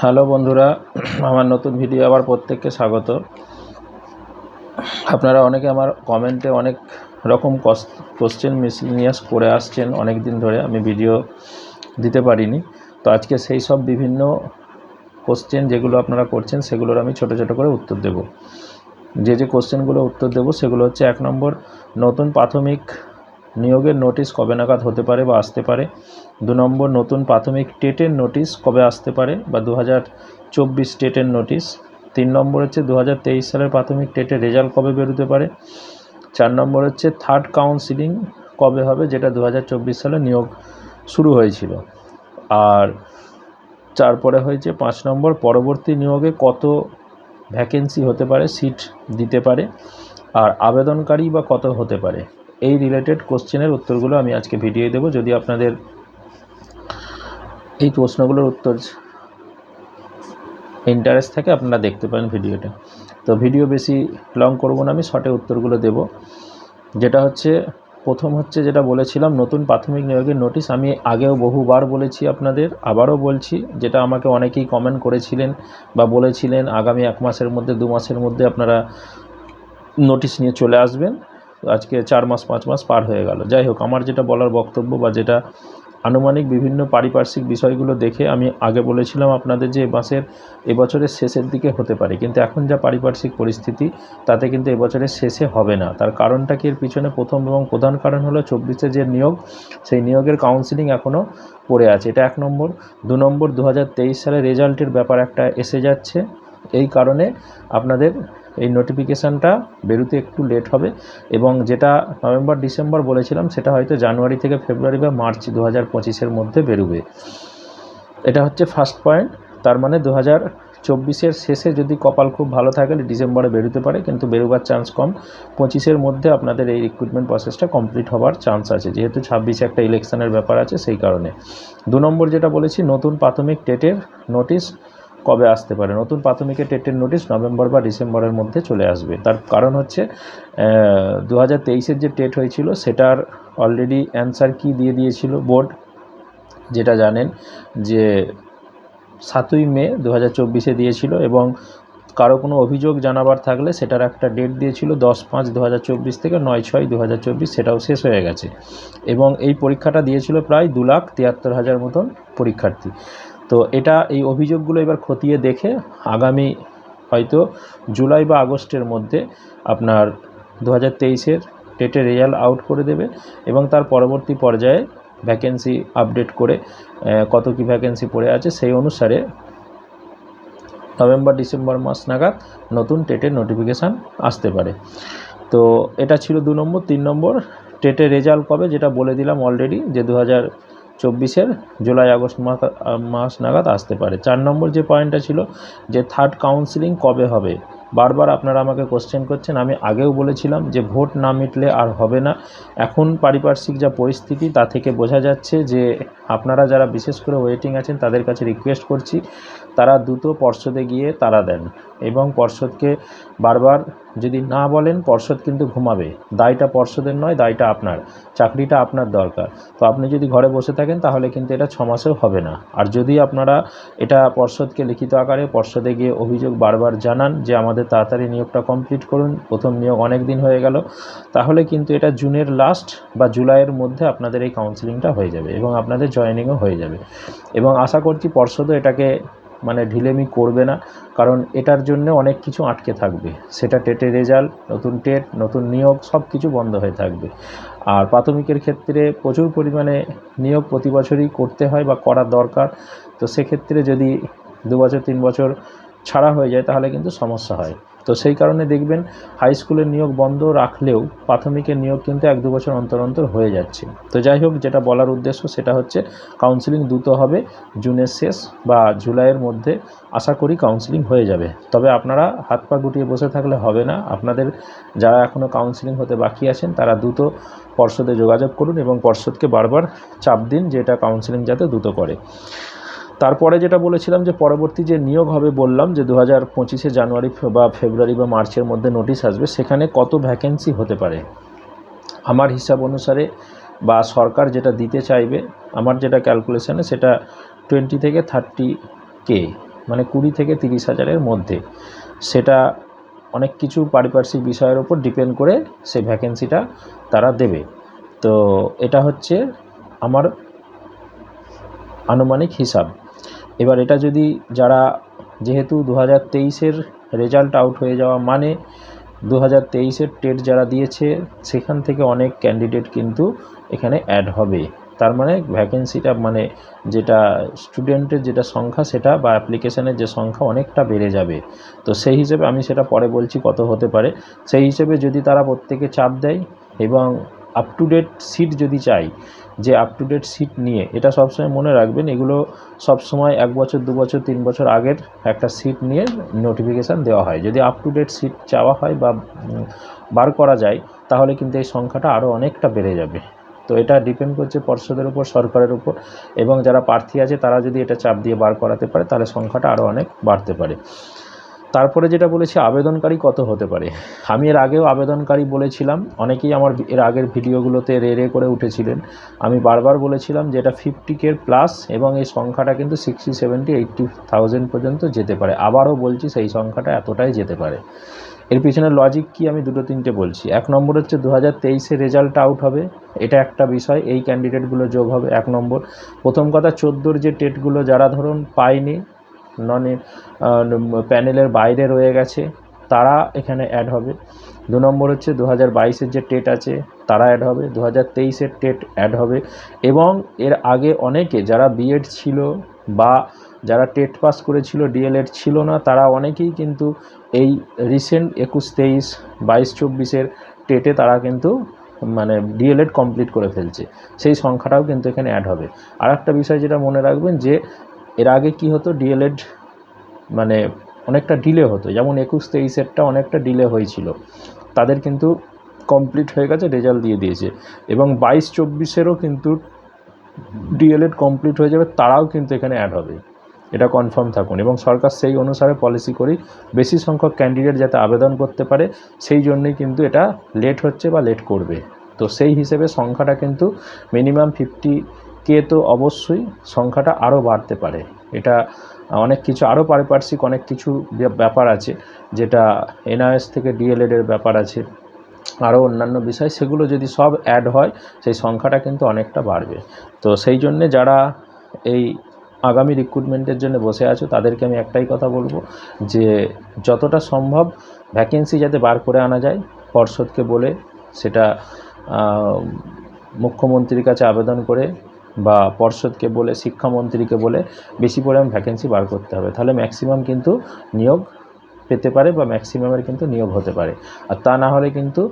Hello বন্ধুরা, আমার নতুন ভিডিও আবার প্রত্যেককে স্বাগত। আপনারা অনেকে আমার কমেন্টে অনেক রকম কোশ্চেন মিসলিনিয়াস করে আসছেন, অনেক দিন ধরে আমি ভিডিও দিতে পারিনি। তো আজকে সেই সব বিভিন্ন কোশ্চেন যেগুলো আপনারা করছেন সেগুলোর আমি ছোট ছোট করে উত্তর দেব। যে কোশ্চেনগুলো উত্তর দেব সেগুলো হচ্ছে: 1 নম্বর, নতুন প্রাথমিক নিয়োগের নোটিশ কবে নাগাদ হতে পারে বা আসতে পারে। 2 নম্বর, নতুন প্রাথমিক টেটের নোটিশ কবে আসতে পারে বা 2024 টেটের নোটিশ। 3 নম্বর হচ্ছে 2023 সালের প্রাথমিক টেটের রেজাল্ট কবে বেরোতে পারে। 4 নম্বর হচ্ছে থার্ড কাউন্সিলিং কবে হবে, যেটা 2024 সালে নিয়োগ শুরু হয়েছিল। আর তারপরে হয়েছে 5 নম্বর, পরবর্তী নিয়োগে কত ভ্যাকেন্সি হতে পারে, সিট দিতে পারে, আর আবেদনকারী বা কত হতে পারে। এই রিলেটেড কোশ্চেনের উত্তরগুলো আমি আজকে ভিডিও দেব। যদি আপনাদের এই প্রশ্নগুলোর উত্তর ইন্টারেস্ট থাকে আপনারা দেখতে পারেন ভিডিওটা। তো ভিডিও বেশি লং করব না, আমি শর্টে উত্তরগুলো দেব। যেটা হচ্ছে, প্রথম হচ্ছে যেটা বলেছিলাম, নতুন প্রাথমিক নিয়োগের নোটিশ। আমি আগেও বহুবার বলেছি, আপনাদের আবারও বলছি, যেটা আমাকে অনেকেই কমেন্ট করেছিলেন বা বলেছিলেন আগামী 1 মাসের মধ্যে 2 মাসের মধ্যে আপনারা নোটিশ নিয়ে চলে আসবেন। আজকে 4 মাস 5 মাস পার হয়ে গেল। যাই হোক, আমার যেটা বলার বক্তব্য বা যেটা আনুমানিক বিভিন্ন পারিপার্শ্বিক বিষয়গুলো দেখে আমি আগে বলেছিলাম আপনাদের যে এবছরের শেষের দিকে হতে পারে, কিন্তু এখন যা পারিপার্শ্বিক পরিস্থিতি তাতে কিন্তু এবছরের শেষে হবে না। তার কারণটা কি, এর পিছনে প্রথম এবং প্রধান কারণ হলো 24-এ যে নিয়োগ, সেই নিয়োগের কাউন্সিলিং এখনও পড়ে আছে। এটা 1 নম্বর। 2 নম্বর, 2023 সালের রেজাল্টের ব্যাপার একটা এসে যাচ্ছে, এই কারণে আপনাদের এই নোটিফিকেশানটা বেরোতে একটু লেট হবে। এবং যেটা নভেম্বর ডিসেম্বর বলেছিলাম সেটা হয়তো জানুয়ারি থেকে ফেব্রুয়ারি বা মার্চ 2025-এর মধ্যে বেরোবে। এটা হচ্ছে ফার্স্ট পয়েন্ট। তার মানে 2024-এর শেষে যদি কপাল খুব ভালো থাকে ডিসেম্বরে বেরোতে পারে, কিন্তু বেরোবার চান্স কম। 25-এর মধ্যে আপনাদের এই রিক্রুটমেন্ট প্রসেসটা কমপ্লিট হওয়ার চান্স আছে, যেহেতু 26-এ একটা ইলেকশনের ব্যাপার আছে সেই কারণে। 2 নম্বর যেটা বলেছি, নতুন প্রাথমিক টেটের নোটিশ কবে আসতে পারে। নতুন প্রাথমিকের টেটের নোটিশ নভেম্বর বা ডিসেম্বরের মধ্যে চলে আসবে। তার কারণ হচ্ছে 2023-এর যে টেট হয়েছিল সেটার অলরেডি অ্যান্সার কি দিয়ে দিয়েছিল বোর্ড, যেটা জানেন যে 7ই মে 2024-এ দিয়েছিল, এবং কারো কোনো অভিযোগ জানাবার থাকলে সেটার একটা ডেট দিয়েছিল 10/5/2024 থেকে 9/6/2024, সেটাও শেষ হয়ে গেছে। এবং এই পরীক্ষাটা দিয়েছিল প্রায় 2,73,000 মতন পরীক্ষার্থী। তো এই অভিযোগগুলো এবার খতিয়ে দেখে আগামী হয়তো জুলাই বা আগস্টের মধ্যে আপনার 2023-এর টেটের রেজাল্ট আউট করে দেবে, এবং তার পরবর্তী পর্যায়ে ভ্যাকেন্সি আপডেট করে কত কি ভ্যাকেন্সি পড়ে আছে সেই অনুসারে নভেম্বর ডিসেম্বর মাস নাগাদ নতুন টেটের নোটিফিকেশান আসতে পারে। তো এটা ছিল 2 নম্বর। 3 নম্বর, টেটের রেজাল্ট কবে, যেটা বলে দিলাম অলরেডি যে 2024-এর জুলাই আগস্ট মাস নাগাদ আসতে পারে। 4 নম্বর যে পয়েন্টটা ছিল যে থার্ড কাউন্সিলিং কবে হবে। বারবার আপনারা আমাকে কোশ্চেন করছেন, আমি আগেও বলেছিলাম যে ভোট না মিটলে আর হবে না। এখন পারিপার্শ্বিক যা পরিস্থিতি তা থেকে বোঝা যাচ্ছে যে আপনারা যারা বিশেষ করে ওয়েটিং আছেন তাদের কাছে রিকোয়েস্ট করছি, তারা দ্রুত পর্ষদে গিয়ে তারা দেন, এবং পর্ষদকে বারবার যদি না বলেন পর্ষদ কিন্তু ঘুমাবে। দায়টা পর্ষদের নয়, দায়টা আপনার, চাকরিটা আপনার দরকার। তো আপনি যদি ঘরে বসে থাকেন তাহলে কিন্তু এটা 6 মাসেও হবে না। আর যদি আপনারা এটা পর্ষদকে লিখিত আকারে পর্ষদে গিয়ে অভিযোগ বারবার জানান যে আমাদের তাড়াতাড়ি নিয়োগটা কমপ্লিট করুন, প্রথম নিয়োগ অনেক দিন হয়ে গেল, তাহলে কিন্তু এটা জুনের লাস্ট বা জুলাইয়ের মধ্যে আপনাদের এই কাউন্সিলিংটা হয়ে যাবে এবং আপনাদের জয়েনিংও হয়ে যাবে। এবং আশা করছি পর্ষদও এটাকে ঢিলেমি করবে না, কারণ এটার জন্য অনেক কিছু আটকে থাকবে। সেটা টেটের রেজাল্ট, নতুন টেট, নতুন নিয়োগ, সব কিছু বন্ধ হয়ে থাকবে। আর প্রাথমিকের ক্ষেত্রে প্রচুর পরিমাণে নিয়োগ প্রতি বছরই করতে হয় বা করা দরকার। তো সেক্ষেত্রে যদি 2 বছর 3 বছর ছাড়া হয়ে যায় তাহলে কিন্তু সমস্যা হয়। তো সেই কারণে দেখবেন হাই স্কুলের নিয়োগ বন্ধ রাখলেও প্রাথমিকের নিয়োগ কিন্তু 1-2 বছর অন্তর অন্তর হয়ে যাচ্ছে। তো যাই হোক, যেটা বলার উদ্দেশ্য সেটা হচ্ছে কাউন্সিলিং দ্রুত হবে, জুনের শেষ বা জুলাইয়ের মধ্যে আশা করি কাউন্সিলিং হয়ে যাবে। তবে আপনারা হাত পা গুটিয়ে বসে থাকলে হবে না, আপনাদের যারা এখনও কাউন্সিলিং হতে বাকি আছেন তারা দ্রুত পর্ষদে যোগাযোগ করুন এবং পর্ষদকে বারবার চাপ দিন যে এটা কাউন্সিলিং যাতে দ্রুত করে। তারপরে যেটা বলেছিলাম যে পরবর্তী যে নিয়োগ হবে, বললাম যে 2025-এ জানুয়ারি বা ফেব্রুয়ারি বা মার্চের মধ্যে নোটিশ আসবে, সেখানে কত ভ্যাকেন্সি হতে পারে। আমার হিসাব অনুসারে বা সরকার যেটা দিতে চাইবে, আমার যেটা ক্যালকুলেশনে, সেটা 20 থেকে 30K মানে 20 থেকে 30,000-এর মধ্যে। সেটা অনেক কিছু পারিপার্শ্বিক বিষয়ের ওপর ডিপেন্ড করে সেই ভ্যাকেন্সিটা তারা দেবে। তো এটা হচ্ছে আমার আনুমানিক হিসাব। এবার এটা যদি যারা, যেহেতু 2023-এর রেজাল্ট আউট হয়ে যাওয়া মানে 2023-এর টেট যারা দিয়েছে সেখান থেকে অনেক ক্যান্ডিডেট কিন্তু এখানে অ্যাড হবে। তার মানে ভ্যাকেন্সিটা, মানে যেটা স্টুডেন্টের যেটা সংখ্যা সেটা বা অ্যাপ্লিকেশনের যে সংখ্যা অনেকটা বেড়ে যাবে। তো সেই হিসেবে আমি সেটা পরে বলছি কত হতে পারে। সেই হিসেবে যদি তারা প্রত্যেকে চাপ দেয় এবং আপ টু ডেট সিট যদি চাই, যে আপ টু ডেট সিট নিয়ে, এটা সবসময় মনে রাখবেন, এগুলো সবসময় 1 বছর 2 বছর 3 বছর আগের একটা সিট নিয়ে নোটিফিকেশান দেওয়া হয়। যদি আপ টু ডেট সিট চাওয়া হয় বা বার করা যায় তাহলে কিন্তু এই সংখ্যাটা আরও অনেকটা বেড়ে যাবে। তো এটা ডিপেন্ড করছে পর্ষদের উপর, সরকারের উপর, এবং যারা প্রার্থী আছে তারা যদি এটা চাপ দিয়ে বার করাতে পারে তাহলে সংখ্যাটা আরও অনেক বাড়তে পারে। তারপরে যেটা বলেছি, আবেদনকারী কত হতে পারে। আমি এর আগেও আবেদনকারী বলেছিলাম, অনেকেই আমার এর আগের ভিডিওগুলোতে রে করে উঠেছিলেন। আমি বারবার বলেছিলাম যে এটা 50K প্লাস, এবং এই সংখ্যাটা কিন্তু 60, 70, 80,000 পর্যন্ত যেতে পারে। আবারও বলছি, সেই সংখ্যাটা এতটাই যেতে পারে। এর পিছনে লজিক কি, আমি 2-3টে বলছি। 1 নম্বর হচ্ছে 2023-এর রেজাল্ট আউট হবে, এটা একটা বিষয়, এই ক্যান্ডিডেটগুলো যোগ হবে 1 নম্বর। প্রথম কথা, 14-র যে টেটগুলো যারা ধরুন পায়নি, প্যানেলের বাইরে রয়ে গেছে, তারা এখানে অ্যাড হবে। 2 নম্বর হচ্ছে 2022-এর যে টেট আছে তারা অ্যাড হবে, 2023-এর টেট অ্যাড হবে, এবং এর আগে অনেকে যারা বিএড ছিল বা যারা টেট পাস করেছিল, ডিএলএড ছিল না, তারা অনেকেই কিন্তু এই রিসেন্ট 21-23, 22-24-এর টেটে তারা কিন্তু মানে ডিএলএড কমপ্লিট করে ফেলছে, সেই সংখ্যাটাও কিন্তু এখানে অ্যাড হবে। আর একটা বিষয় যেটা মনে রাখবেন, যে এর আগে কি হতো, ডিএলএড মানে অনেকটা ডিলে হতো, যেমন 21-23-এরটা অনেকটা ডিলে হয়েছিল, তাদের কিন্তু কমপ্লিট হয়ে গেছে, রেজাল্ট দিয়ে দিয়েছে, এবং 22-24-এরও কিন্তু ডিএলএড কমপ্লিট হয়ে যাবে, তারাও কিন্তু এখানে অ্যাড হবে, এটা কনফার্ম থাকুন। এবং সরকার সেই অনুসারে পলিসি করেই বেশি সংখ্যক ক্যান্ডিডেট যাতে আবেদন করতে পারে, সেই জন্যই কিন্তু এটা লেট হচ্ছে বা লেট করবে। তো সেই হিসেবে সংখ্যাটা কিন্তু মিনিমাম 50K, তো অবশ্যই সংখ্যাটা আরও বাড়তে পারে। এটা অনেক কিছু আরও পারিপার্শ্বিক অনেক কিছু ব্যাপার আছে, যেটা এনআইএস থেকে ডিএলএডের ব্যাপার আছে, আরও অন্যান্য বিষয়, সেগুলো যদি সব অ্যাড হয় সেই সংখ্যাটা কিন্তু অনেকটা বাড়বে। তো সেই জন্যে যারা এই আগামী রিক্রুটমেন্টের জন্য বসে আছো তাদেরকে আমি একটাই কথা বলবো, যে যতটা সম্ভব ভ্যাকেন্সি যাতে বার করে আনা যায়, পর্ষদকে বলে, সেটা মুখ্যমন্ত্রীর কাছে আবেদন করে বা পর্ষদকে বলে, শিক্ষামন্ত্রীকে বলে বেশি পরিমাণ ভ্যাকেন্সি বার করতে হবে, তাহলে ম্যাক্সিমাম কিন্তু নিয়োগ পেতে পারে বা ম্যাক্সিমামের কিন্তু নিয়োগ হতে পারে। আর তা না হলে কিন্তু,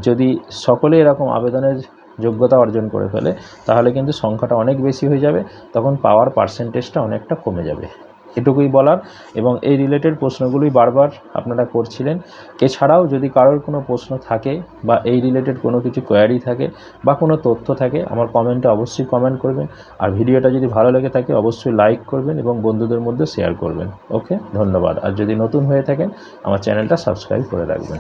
যদি সকলে এরকম আবেদনের যোগ্যতা অর্জন করে ফেলে তাহলে কিন্তু সংখ্যাটা অনেক বেশি হয়ে যাবে, তখন পাওয়ার পার্সেন্টেজটা অনেকটা কমে যাবে। এটুকুই বলার। এবং এই রিলেটেড প্রশ্নগুলোই বারবার আপনারা করছিলেন। এছাড়াও যদি কারোর কোনো প্রশ্ন থাকে বা এই রিলেটেড কোনো কিছু কোয়ারি থাকে বা কোনো তথ্য থাকে, আমার কমেন্টে অবশ্যই কমেন্ট করবেন। আর ভিডিওটা যদি ভালো লেগে থাকে অবশ্যই লাইক করবেন এবং বন্ধুদের মধ্যে শেয়ার করবেন। ওকে, ধন্যবাদ। আর যদি নতুন হয়ে থাকেন আমার চ্যানেলটা সাবস্ক্রাইব করে রাখবেন।